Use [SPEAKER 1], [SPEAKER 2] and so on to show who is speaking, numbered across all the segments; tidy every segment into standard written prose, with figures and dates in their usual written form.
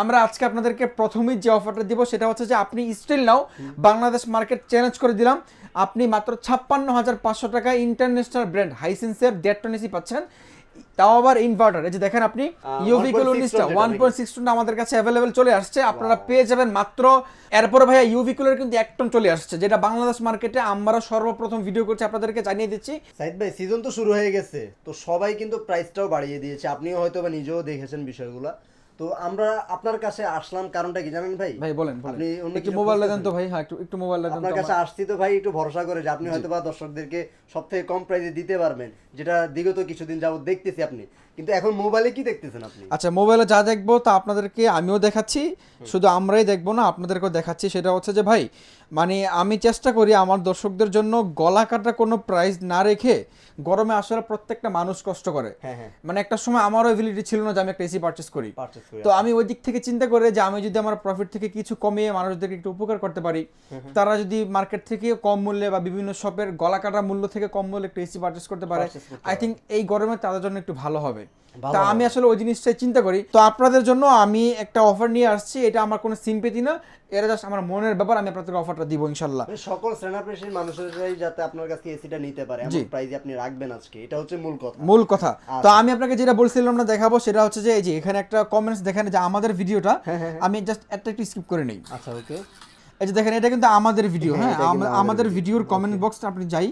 [SPEAKER 1] আমরা আজকে আপনাদেরকে প্রথমেই যে অফারটা দিব সেটা হচ্ছে যে আপনি still now Bangladesh market challenge করে দিলাম। আপনি মাত্র ৫৬,৫০০ টাকায় ইন্টারন্যাশনাল ব্র্যান্ড হাইসেন্সের ১.৫ টন এসি পাচ্ছেন, তাও আবার ইনভার্টার। এই যে দেখেন আপনি ইউভি কুল 19টা 1.6 টন আমাদের কাছে অ্যাভেলেবেল চলে আসছে, আপনারা পেয়ে যাবেন মাত্র। এরপরে ভাইয়া ইউভি কুলের কিন্তু 1 টন চলে আসছে, যেটা বাংলাদেশ মার্কেটে আমরা সর্বপ্রথম ভিডিও করছি আপনাদেরকে জানিয়ে দিচ্ছি।
[SPEAKER 2] সাইদ ভাই সিজন তো শুরু হয়ে গেছে, তো সবাই কিন্তু প্রাইসটাও বাড়িয়ে দিয়েছে, আপনিও হয়তো বা নিজেও দেখেছেন বিষয়গুলো। তো আমরা আপনার কাছে আসলাম কারণটা কি জানেন ভাই?
[SPEAKER 1] ভাই বলেন
[SPEAKER 2] আপনি
[SPEAKER 1] একটু মোবাইল দেন তো ভাই। হ্যাঁ একটু মোবাইল দেন।
[SPEAKER 2] আপনার কাছে আসছি তো ভাই একটু ভরসা করে যে আপনি হয়তো বা দর্শকদেরকে সবথেকে কম প্রাইসে দিতে পারবেন, যেটা বিগত কিছুদিন যাবত দেখতেছি আপনি। কিন্তু এখন মোবাইলে কি দেখতেছেন আপনি?
[SPEAKER 1] আচ্ছা, মোবাইলে যা দেখবো তা আপনাদেরকে আমিও দেখাচ্ছি, শুধু আমরাই দেখবো না, আপনাদেরকেও দেখাচ্ছি। সেটা হচ্ছে যে ভাই মানে আমি চেষ্টা করি আমার দর্শকদের জন্য গলা কাটা কোনো প্রাইস না রেখে। গরমে আসলে প্রত্যেকটা মানুষ কষ্ট করে, মানে একটা সময় আমারও এবিলিটি ছিল না যে আমি একটা এসি পারচেস করি। তো আমি ওই দিক থেকে চিন্তা করে যে আমি যদি আমার প্রফিট থেকে কিছু কমিয়ে মানুষদেরকে একটু উপকার করতে পারি, তারা যদি মার্কেট থেকে কম মূল্যে বা বিভিন্ন শপের গলা কাটা মূল্য থেকে কম মূল্যে একটা এসি পারচেস করতে পারে, আই থিঙ্ক এই গরমে তাদের জন্য একটু ভালো হবে। তা আমি আসলে ওই জিনিসটাই চিন্তা করি। তো আপনাদের জন্য আমি একটা অফার নিয়ে আসছি, এটা আমার কোনো সিম্পেথি না, এটা জাস্ট আমার মনের ব্যাপার। আমি আপনাদেরকে অফারটা দিব ইনশাআল্লাহ।
[SPEAKER 2] সকল শ্রেণী মানুষেরাই যাতে আপনার কাছে এসিটা নিতে পারে এমন প্রাইসে আপনি রাখবেন আজকে, এটা হচ্ছে মূল কথা।
[SPEAKER 1] তো আমি আপনাকে যেটা বলছিলাম না দেখাবো, সেটা হচ্ছে যে এই যে এখানে একটা কমেন্টস দেখেন যে আমাদের ভিডিওটা, আমি জাস্ট একটা একটু স্কিপ করে নেই।
[SPEAKER 2] আচ্ছা ওকে,
[SPEAKER 1] এই যে দেখেন এটা কিন্তু আমাদের ভিডিও। হ্যাঁ আমাদের ভিডিওর কমেন্ট বক্সটা আপনি যাই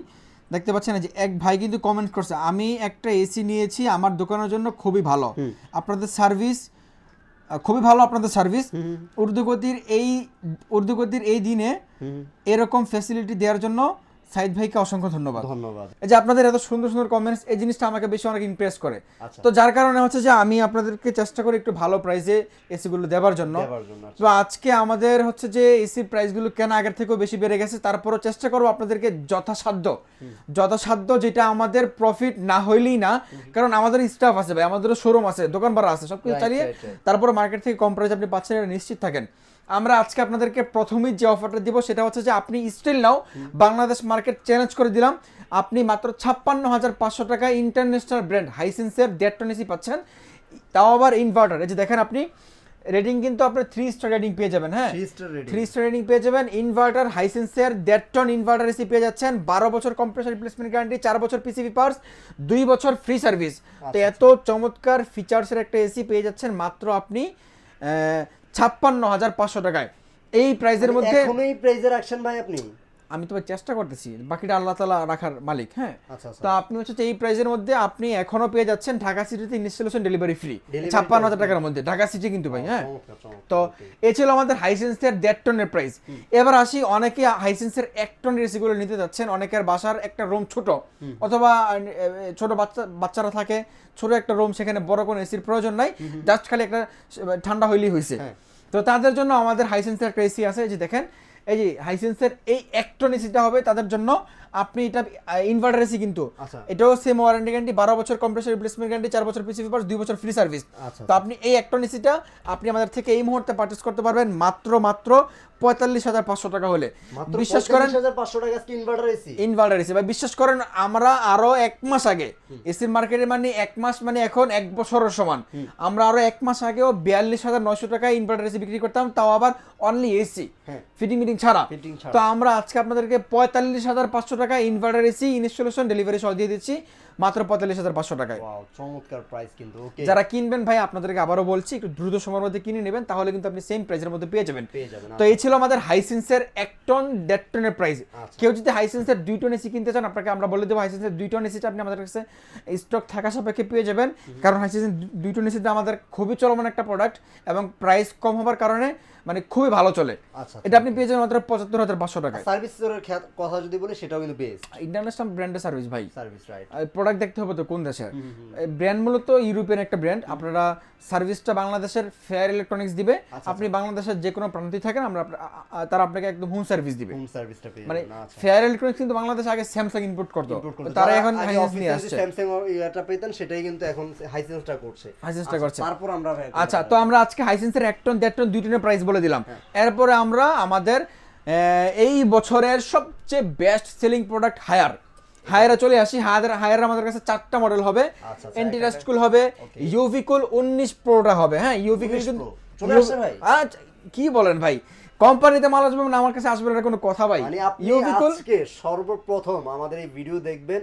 [SPEAKER 1] দেখতে পাচ্ছেন যে এক ভাই কিন্তু কমেন্ট করছে, আমি একটা এসি নিয়েছি আমার দোকানের জন্য, খুবই ভালো আপনাদের সার্ভিস, খুবই ভালো আপনাদের সার্ভিস। উর্দুগতির এই দিনে এরকম ফ্যাসিলিটি দেওয়ার জন্য সাইদ ভাইকে অসংখ্য ধন্যবাদ। এই যে আপনাদের এত সুন্দর সুন্দর কমেন্টস, এই জিনিসটা আমাকে বেশি অনেক ইমপ্রেস করে। তো যার কারণে হচ্ছে যে আমি আপনাদেরকে চেষ্টা করি একটু ভালো প্রাইসে এসিগুলো দেওয়ার জন্য। তো আজকে আমাদের হচ্ছে যে এসি প্রাইসগুলো কেন আগের থেকেও বেশি বেড়ে গেছে, তারপরও চেষ্টা করবো আপনাদেরকে যথাসাধ্য যেটা আমাদের প্রফিট না হইলেই না, কারণ আমাদের স্টাফ আছে ভাই, আমাদেরও শোরুম আছে, দোকান ভাড়া আছে, সবকিছু চালিয়ে তারপর মার্কেট থেকে কম প্রাইসে আপনি পাচ্ছেন, এটা নিশ্চিত থাকেন। আমরা আজকে আপনাদেরকে প্রথমেই যে অফারটা দিব সেটা হচ্ছে যে আপনি still now Bangladesh market challenge করে দিলাম। আপনি মাত্র ৫৬,৫০০ টাকায় ইন্টারন্যাশনাল ব্র্যান্ড হাইসেন্সের ১.৫ টন এসি পাচ্ছেন, তাও আবার ইনভার্টার। এই যে দেখেন আপনি রেটিং কিন্তু আপনি 3 স্টার রেটিং পেয়ে যাবেন। হ্যাঁ 3 স্টার রেটিং পেয়ে যাবেন। ইনভার্টার হাইসেন্সের ১.৫ টন ইনভার্টার এসি পেয়ে যাচ্ছেন, ১২ বছর কম্প্রেসার রিপ্লেসমেন্ট গ্যারান্টি, 4 বছর পিসিবি পার্টস, 2 বছর ফ্রি সার্ভিস। তো এত চমৎকার ফিচার্সের একটা এসি পেয়ে যাচ্ছেন মাত্র আপনি ৫৬,৫০০ টাকায়। এই প্রাইসের মধ্যে
[SPEAKER 2] এখনো এই প্রাইসে রাখছেন ভাই আপনি?
[SPEAKER 1] আমি তো চেষ্টা করতেছি, বাকিটা আল্লাহ তাআলা রাখার মালিক। হ্যাঁ তো আপনি হচ্ছে এই প্রাইসের মধ্যে আপনি এখনো পেয়ে যাচ্ছেন ঢাকা সিটিতে ইনস্টলেশন ডেলিভারি ফ্রি ৫৬,০০০ টাকার মধ্যে, ঢাকা সিটি কিন্তু ভাই। হ্যাঁ তো এই ছিল আমাদের হাইসেন্সের ১.৫ টনের প্রাইস। এবার আসি, অনেকে হাইসেন্সের ১ টনের এসিগুলো নিতে যাচ্ছেন, অনেকের বাসার একটা রুম ছোট, অথবা ছোট বাচ্চারা থাকে, ছোট একটা রুম, সেখানে বড় কোনো এসির প্রয়োজন নাই, জাস্ট খালি একটা ঠান্ডা হইলেই হয়েছে। তো তাদের জন্য আমাদের হাইসেন্সের একটা এসি আছে, যে দেখেন এই যে হাইসেন্সের এই ১ টন এসিটা হবে তাদের জন্য। আপনি এটা ইনভার্টার এসি কিন্তু, এটাও সেম ওয়ারেন্টি গ্যারান্টি, ১২ বছর কম্প্রেসার রিপ্লেসমেন্ট গ্যারান্টি, 4 বছর পিসিবি পার্টস, 2 বছর ফ্রি সার্ভিস। তো আপনি এই ১ টন এসিটা আপনি আমাদের থেকে এই মুহূর্তে পারচেজ করতে পারবেন মাত্র ৪৫,৫০০ টাকা হলে। বিশ্বাস করেন
[SPEAKER 2] ৪৫,৫০০ টাকা
[SPEAKER 1] ইনভার্টার এসি ভাই, বিশ্বাস করেন আমরা আরো 1 মাস আগে এসির মার্কেটে মানে 1 মাস মানে এখন 1 বছরের সমান, আমরা আরো 1 মাস আগেও ৪২,৯০০ টাকায় ইনভার্টার এসি বিক্রি করতাম, তাও আবার অনলি এসি, ফিটিং ছাড়া। তো আমরা আজকে আপনাদেরকে ৪৫,৫০০ টাকা ইনভার্টার এসি ইনস্টলেশন ডেলিভারি সহ দিয়ে দিচ্ছি মাত্র ৪৫,৫০০ টাকায়।
[SPEAKER 2] চমৎকার প্রাইস কিন্তু।
[SPEAKER 1] যারা কিনবেন ভাই আপনাদেরকে আবারও বলছি একটু দ্রুত সময়ের মধ্যে কিনে নেবেন, তাহলে কিন্তু আপনি সেম প্রাইসের মধ্যে পেয়ে যাবেন। তো এই ছিল আমাদের হাইসেন্সের ১ টন ১.৫ টনের প্রাইস। কেউ যদি হাইসেন্সের 2 টন এসি কিনতে চান, আপনাকে আমরা বলে দেবো হাইসেন্সের 2 টন এসিটা আপনি আমাদের কাছে স্টক থাকা সাপেক্ষে পেয়ে যাবেন, কারণ হাইসেন্সের 2 টন এসিটা আমাদের খুবই চলমান একটা প্রোডাক্ট এবং প্রাইস কম হওয়ার কারণে মানে খুবই ভালো চলে। এটা আপনি পেয়ে যাবেন মাত্র ৭৫,৫০০ টাকায়।
[SPEAKER 2] সার্ভিসের কথা যদি বলি সেটাও কিন্তু বেস্ট,
[SPEAKER 1] ইন্টারন্যাশনাল ব্র্যান্ডের সার্ভিস ভাই,
[SPEAKER 2] সার্ভিস রাইট।
[SPEAKER 1] প্রোডাক্ট দেখতে হবে তো কোন দেশের ব্র্যান্ড, মূলত ইউরোপিয়ান একটা ব্র্যান্ড। আপনারা সার্ভিসটা বাংলাদেশের ফেয়ার ইলেকট্রনিক্স দিবে, আপনি বাংলাদেশের যে কোনো প্রান্তে থাকেন আমরা তারা আপনাকে একদম হোম সার্ভিস দিবে।
[SPEAKER 2] হোম সার্ভিসটা পেয়ে
[SPEAKER 1] মানে ফেয়ার ইলেকট্রনিক্স কিন্তু বাংলাদেশে আগে স্যামসাং ইনপুট করতো, তারা এখন হাইসেন্স নিয়ে আসছে।
[SPEAKER 2] স্যামসাং এটা পেতেন, সেটাই কিন্তু এখন হাইসেন্সটা করছে। তারপর আমরা
[SPEAKER 1] আচ্ছা, তো আমরা আজকে হাইসেন্সের ১ টন ১.৫ টন 2 টনের প্রাইস বলে দিলাম। এরপরে আমরা আমাদের এই বছরের সবচেয়ে বেস্ট সেলিং প্রোডাক্ট হায়ারে চলে আসি। হায়ার আমাদের কাছে 4টা মডেল হবে, এন্টি রাস্টকুল হবে, ইউভি কুল 19 প্রোটা হবে। হ্যাঁ ইউভি কুল কিন্তু
[SPEAKER 2] চলে আসছে ভাই?
[SPEAKER 1] আচ্ছা, কি বলেন ভাই, কোম্পানিতে মাল আসবে মানে আমার কাছে আসবে না কোনো কথা ভাই।
[SPEAKER 2] মানে আপনি আজকে সর্বপ্রথম আমাদের এই ভিডিও দেখবেন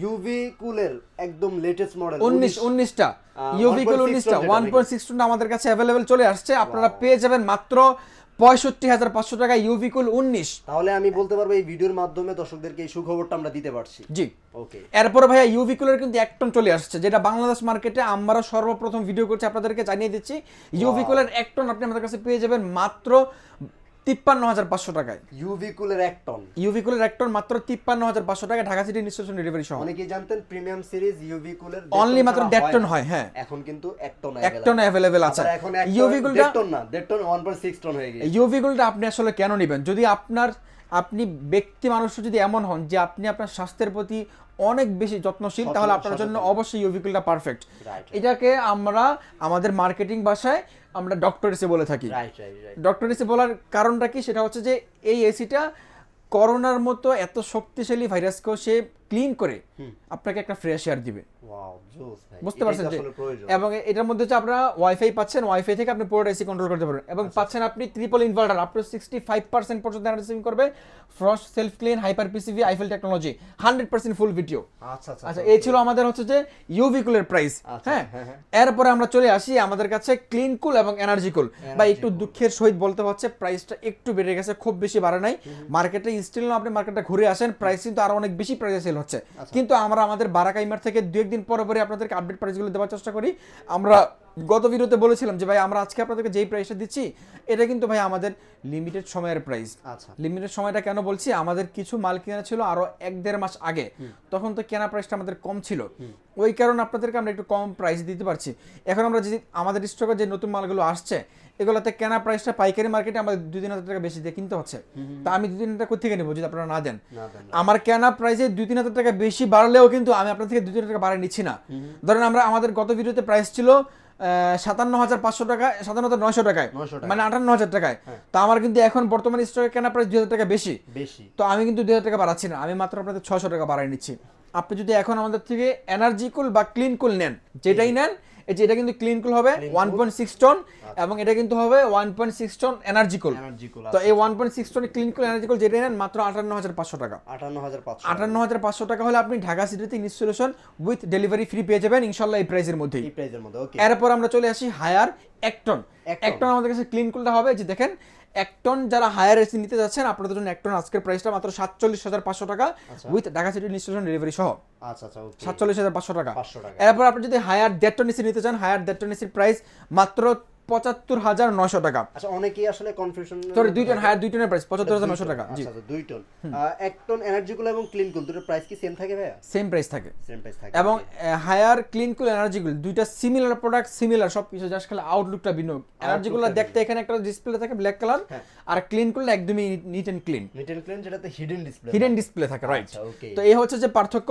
[SPEAKER 2] ইউভি কুলের একদম লেটেস্ট মডেল
[SPEAKER 1] 19টা ইউভি কুল 19টা 1.6 টন আমাদের কাছে अवेलेबल চলে আসছে। আপনারা পেয়ে যাবেন মাত্র ৬৫,৫০০ টাকা ইউভি কুল 19।
[SPEAKER 2] তাহলে আমি বলতে পারবো এই ভিডিওর মাধ্যমে দর্শকদেরকে এই সুখবরটা আমরা দিতে পারছি।
[SPEAKER 1] জি,
[SPEAKER 2] ওকে।
[SPEAKER 1] এরপরে ভাইয়া ইউভি কুলের কিন্তু 1 টন চলে আসছে, যেটা বাংলাদেশ মার্কেটে আমরা সর্বপ্রথম ভিডিও করছি, আপনাদেরকে জানিয়ে দিচ্ছি। ইউভি কুলের 1 টন আপনি আমাদের কাছে পেয়ে যাবেন মাত্র ৫৩,৫০০ টাকায়।
[SPEAKER 2] ইউভি কুলের 1 টন,
[SPEAKER 1] ইউভি কুলের 1 টন মাত্র ৫৩,৫০০ টাকা, ঢাকা সিটি ইনস্টেশন ডেলিভারি সহ।
[SPEAKER 2] অনেকেই জানতেন প্রিমিয়াম সিরিজ ইউভি কুলের
[SPEAKER 1] অনলি মাত্র 1.5 টন হয়। হ্যাঁ,
[SPEAKER 2] এখন কিন্তু 1 টন
[SPEAKER 1] अवेलेबल আছে।
[SPEAKER 2] এখন
[SPEAKER 1] ইউভি কুলটা
[SPEAKER 2] 1.5 টন না, 1.5 টন 1.6 টন হয়ে গেছে।
[SPEAKER 1] ইউভি কুলটা আপনি আসলে কেন নেবেন? যদি আপনি ব্যক্তি মানুষ যদি এমন হন যে আপনি আপনার স্বাস্থ্যের প্রতি অনেক বেশি যত্নশীল, তাহলে আপনার জন্য অবশ্যই ইউভি কুলটা পারফেক্ট। এটাকে আমরা আমাদের মার্কেটিং ভাষায় আমরা ডক্টর এসি বলে থাকি। ডক্টর এসি বলার কারণটা কি? সেটা হচ্ছে যে এই এসিটা করোনার মতো এত শক্তিশালী ভাইরাসকেও সে ক্লিন করে আপনাকে একটা ফ্রেশ এয়ার দিবে। বুঝতে পারছেন যে, এবং এটার মধ্যে হচ্ছে আপনারা ওয়াইফাই পাচ্ছেন, ওয়াইফাই থেকে আপনি পুরো এসি কন্ট্রোল করতে পারবেন, এবং পাচ্ছেন আপনি ট্রিপল ইনভার্টার আপ টু 65% পর্যন্ত এনার্জি সেভিং করবে, frost self clean hyper PCV Eiffel technology, 100% full video. আচ্ছা, এই ছিল আমাদের হচ্ছে যে ইউভি কুলের প্রাইস। হ্যাঁ, এরপরে আমরা চলে আসি আমাদের কাছে ক্লিন কুল এবং এনার্জি কুল। বা একটু দুঃখের সহিত বলতে হচ্ছে প্রাইসটা একটু বেড়ে গেছে, খুব বেশি বাড়ে নাই। মার্কেটে স্টিল আপনি মার্কেটটা ঘুরে আসেন, প্রাইস কিন্তু আরো অনেক বেশি প্রাইসে সেল হচ্ছে, কিন্তু আমরা আমাদের বারাকাইমার থেকে 2-1 দিন পরে আপনাদেরকে আপডেট প্রাইসগুলো দেওয়ার চেষ্টা করি। আমরা গত ভিডিওতে বলেছিলাম যে ভাই আমরা আজকে আপনাদেরকে যেই প্রাইসটা দিচ্ছি এটা কিন্তু ভাই আমাদের লিমিটেড সময়ের প্রাইস।
[SPEAKER 2] আচ্ছা,
[SPEAKER 1] লিমিটেড সময়টা কেন বলছি? আমাদের কিছু মাল কেনা ছিল আরো 1-1.5 মাস আগে, তখন তো কেনা প্রাইসটা আমাদের কম ছিল, ওই কারণে আপনাদেরকে আমরা একটু কম প্রাইস দিতে পারছি। এখন আমরা যদি আমাদের স্টকে যে নতুন মালগুলো আসছে এগুলোতে কেনা প্রাইসটা পাইকারি মার্কেটে আমাদের 2-3 হাজার টাকা বেশি দিয়ে কিনতে হচ্ছে। তা আমি 2-3 টাকা কোথা থেকে নেবো যদি আপনারা না দেন? আমার কেনা প্রাইসে 2-3 হাজার টাকা বেশি বাড়লেও কিন্তু আমি আপনার থেকে 2-3 টাকা বাড়াই নিচ্ছি না। ধরেন আমাদের গত ভিডিওতে প্রাইস ছিল ৫৭,৫০০ টাকায়, ৫৭,৯০০ টাকায়, মানে ৫৮,০০০ টাকায়। তো আমার কিন্তু এখন বর্তমানে স্টকে কেনা প্রাইস 2,০০০ টাকা বেশি, তো আমি কিন্তু 2,০০০ টাকা বাড়াচ্ছি না, আমি মাত্র আপনাদের ৬০০ টাকা বাড়াই নিচ্ছি। আপনি যদি এখন আমাদের থেকে এনার্জি কুল বা ক্লিন কুল নেন, যেটাই নেন, এটা কিন্তু ক্লিন কুল হবে 1.6 টন, এবং এটা কিন্তু হবে 1.6 টন এনার্জি কুল। তো এই 1.6 ton clean cool energy cool যেটা নেন মাত্র ৫৮,৫০০ টাকা। ৫৮,৫০০ টাকা হলে আপনি ঢাকা সিটিতে ইনস্টলেশন উইথ ডেলিভারি ফ্রি পেয়ে যাবেন ইনশাআল্লাহ এই প্রাইসের মধ্যেই। এরপর আমরা চলে আসি হায়ার 1 টন। 1 টন আমাদের কাছে ক্লিন কুলটা হবে, যে দেখেন 1 টন যারা হায়ার এসি নিতে যাচ্ছেন আপনাদের জন্য 1 টন আজকের প্রাইসটা মাত্র ৪৭,৫০০ টাকা with Dhaka city installation delivery সহ। ৪৭,৫০০ টাকা। এরপর আপনি যদি হায়ার 1.5 টন এসি নিতে চান, হায়ার 1.5 টন এসির প্রাইস মাত্র ৭৫,৯০০ টাকা।
[SPEAKER 2] আচ্ছা, অনেকেই আসলে কনফিউশন,
[SPEAKER 1] সরি 2 টন, হায়ার 2 টনের প্রাইস ৭৫,৯০০ টাকা। জি,
[SPEAKER 2] 2 টন। 1 টন এনার্জি কুল এবং ক্লিন কুল দুটোর প্রাইস কি সেম থাকে ভাইয়া?
[SPEAKER 1] সেম প্রাইস থাকে। এবং Haier clean cool energy cool দুইটা সিমিলার প্রোডাক্ট, সিমিলার সবকিছু, জাস্ট খালি আউটলুকটা ভিন্ন। এনার্জি কুলটা দেখতে এখানে একটা ডিসপ্লে থাকে ব্ল্যাক কালার, আর ক্লিন কুলটা একদমই নিট এন্ড ক্লিন, যেটাতে হিডেন ডিসপ্লে থাকে, রাইট? তো এই হচ্ছে যে পার্থক্য।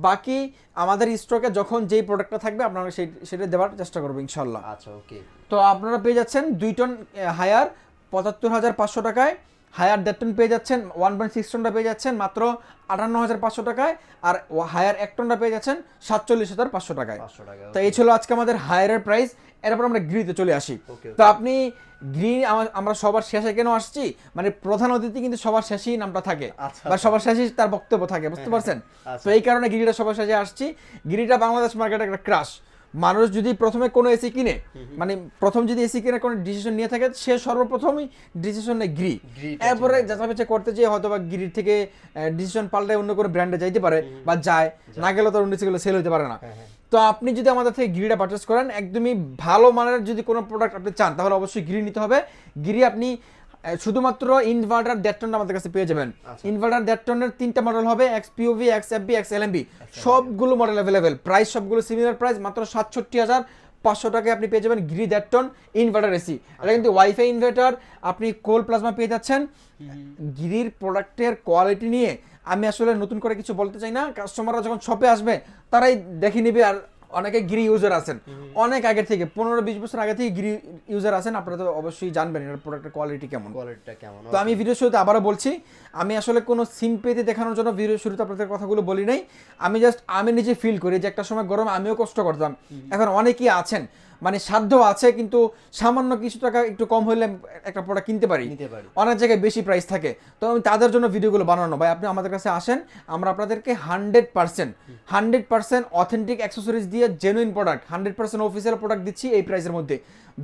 [SPEAKER 1] বাকি আমাদের স্টকে যখন যেই প্রোডাক্টটা থাকবে আপনারা সেটা দেওয়ার চেষ্টা করবো ইনশাআল্লাহ।
[SPEAKER 2] আচ্ছা, ওকে।
[SPEAKER 1] তো আপনারা পেয়ে যাচ্ছেন 2 টন হায়ার ৭৫,৫০০ টাকায়, হায়ার 1.5 টন পেয়ে যাচ্ছেন 1.6 টনটা পেয়ে যাচ্ছেন মাত্র ৫৮,৫০০ টাকায়, আর হায়ার 1 টনটা পেয়ে যাচ্ছেন ৪৭,৫০০ টাকায়। তো এই ছিল আজকে আমাদের হায়ারের প্রাইস। এরপর আমরা গ্রিতে চলে আসি। তো আপনি গ্রি আমরা সবার শেষে কেন আসছি, মানে প্রধান অতিথি কিন্তু সবার শেষেই নামটা থাকে, বা সবার শেষেই তার বক্তব্য থাকে, বুঝতে পারছেন? তো এই কারণে গিরিটা সবার শেষে আসছি। গিরিটা বাংলাদেশ মার্কেটে একটা ক্রাশ। মানুষ যদি প্রথমে কোনো এসি কিনে, মানে প্রথম যদি এসি কিনে কোনো ডিসিশন নিয়ে থাকে, সে সর্বপ্রথমই ডিসিশন নেয় গ্রি। এরপরে যাচাই করতে যেয়ে হয়তো বা গিরির থেকে ডিসিশন পাল্টায় অন্য কোনো ব্র্যান্ডে যাইতে পারে, বা যায় না, গেলে তো অন্য সেগুলো সেল হতে পারে না। তো আপনি যদি আমাদের থেকে গিরিটা পারচেস করেন, একদমই ভালো মানের যদি কোনো প্রোডাক্ট আপনি চান, তাহলে অবশ্যই গিরি নিতে হবে। গিরি আপনি শুধুমাত্র ইনভার্টার 1.5 টন আমাদের কাছে পেয়ে যাবেন। ইনভার্টার 1.5 টনের 3টা মডেল হবে, XPOV, XFB, XLMB, সবগুলো মডেল अवेलेबल। প্রাইস সবগুলো সিমিলার প্রাইস, মাত্র ৬৭,৫০০ টাকায় আপনি পেয়ে যাবেন গিরি 1.5 টন ইনভার্টার এসি। এটা কিন্তু ওয়াইফাই ইনভার্টার, আপনি কোল প্লাজমা পেয়ে যাচ্ছেন। গিরির প্রোডাক্টের কোয়ালিটি নিয়ে আমি আসলে নতুন করে কিছু বলতে চাই না, কাস্টমাররা যখন শপে আসবে তারাই দেখে নেবে। আর অনেকে গিরি ইউজার আছেন অনেক আগে থেকে, 15-20 বছর আগে থেকে গিরি ইউজার আছেন, আপনারা তো অবশ্যই জানবেন এর প্রোডাক্টের কোয়ালিটি কেমন। তো আমি ভিডিও শুরুতে আবারও বলছি, আমি আসলে কোনো সিম্পেথি দেখানোর জন্য ভিডিও শুরুতে আপনাদের কথাগুলো বলি নাই। আমি নিজে ফিল করি যে একটা সময় গরমে আমিও কষ্ট করতাম। এখন অনেকেই আছেন মানে সাধ্য আছে কিন্তু সামান্য কিছু টাকা একটু কম হলে একটা প্রোডাক্ট কিনতে পারি, অনেক জায়গায় বেশি প্রাইস থাকে। তো আমি তাদের জন্য ভিডিওগুলো বানানো। ভাই আপনি আমাদের কাছে আসেন, আমরা আপনাদেরকে 100% অথেন্টিক অ্যাক্সেসরিজ দিয়ে জেনুইন প্রোডাক্ট, 100% অফিসিয়াল প্রোডাক্ট দিচ্ছি এই প্রাইসের মধ্যে।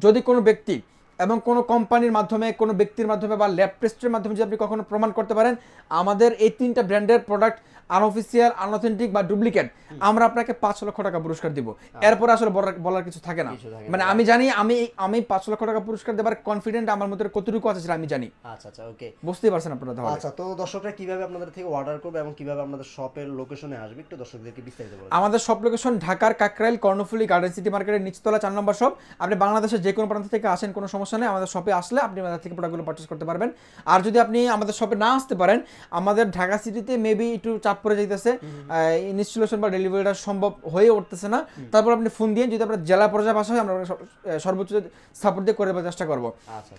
[SPEAKER 1] যদি কোনো ব্যক্তি এবং কোনো কোম্পানির মাধ্যমে, কোনো ব্যক্তির মাধ্যমে বা ল্যাব টেস্টের মাধ্যমে যদি আপনি কখনো প্রমাণ করতে পারেন আমাদের এই 3টা ব্র্যান্ডের প্রোডাক্ট আনঅফিসিয়াল, আনঅথেন্টিক বা ডুপ্লিকেট, আমরা আপনাকে 5 লক্ষ টাকা পুরস্কার দিব। এরপর আসলে বলার কিছু থাকে না। মানে আমি জানি আমি 5 লক্ষ টাকা পুরস্কার দেবার কনফিডেন্ট আমার মধ্যে কতটুকু আছে সেটা আমি জানি।
[SPEAKER 2] আচ্ছা আচ্ছা, ওকে,
[SPEAKER 1] বুঝতেই পারছেন আপনারা তাহলে।
[SPEAKER 2] আচ্ছা, তো দর্শকরা কিভাবে আপনাদের থেকে অর্ডার করবে এবং কিভাবে আপনাদের শপের লোকেশনে আসবে একটু দর্শকদেরকে বিস্তারিত বলুন।
[SPEAKER 1] আমাদের শপ লোকেশন ঢাকার কাকরাইল কর্ণফুলী গার্ডেন সিটি মার্কেটের নিচতলা 4 নম্বর শপ। আপনি বাংলাদেশের যে কোনো প্রান্ত থেকে আসেন কোনো সমস্যা নেই, আমাদের শপে আসলে আপনি আমাদের থেকে প্রোডাক্টগুলো পারচেজ করতে পারবেন। আর যদি আপনি আমাদের শপে না আসতে পারেন, আমাদের ঢাকা সিটিতে মেবি একটু চাপ পড়ে যাইতেছে, ইনস্টলেশন বা ডেলিভারিটা সম্ভব হয়ে উঠতেছে না, তারপর আপনি ফোন দিয়ে যদি আপনার জেলা পর্যায়ে ভাষা হয় আমরা সর্বোচ্চ সাপোর্ট দিয়ে করে দেওয়ার চেষ্টা করবো।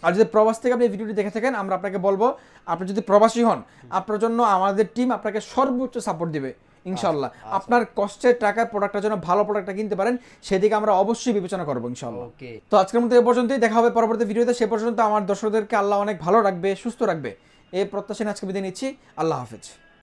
[SPEAKER 1] আর যদি প্রবাস থেকে আপনি ভিডিওটি দেখে থাকেন, আমরা আপনাকে বলবো আপনি যদি প্রবাসী হন আপনার জন্য আমাদের টিম আপনাকে সর্বোচ্চ সাপোর্ট দিবে ইনশাআল্লাহ। আপনার কষ্টের টাকার প্রোডাক্টের জন্য ভালো প্রোডাক্টটা কিনতে পারেন, সেদিকে আমরা অবশ্যই বিবেচনা করবো ইনশাআল্লাহ। তো আজকের মতো এ পর্যন্তই, দেখা হবে পরবর্তী ভিডিওতে। সে পর্যন্ত আমার দর্শকদেরকে আল্লাহ অনেক ভালো রাখবে, সুস্থ রাখবে, এই প্রত্যাশা নিয়ে আজকে বিদায় নিচ্ছি। আল্লাহ হাফেজ।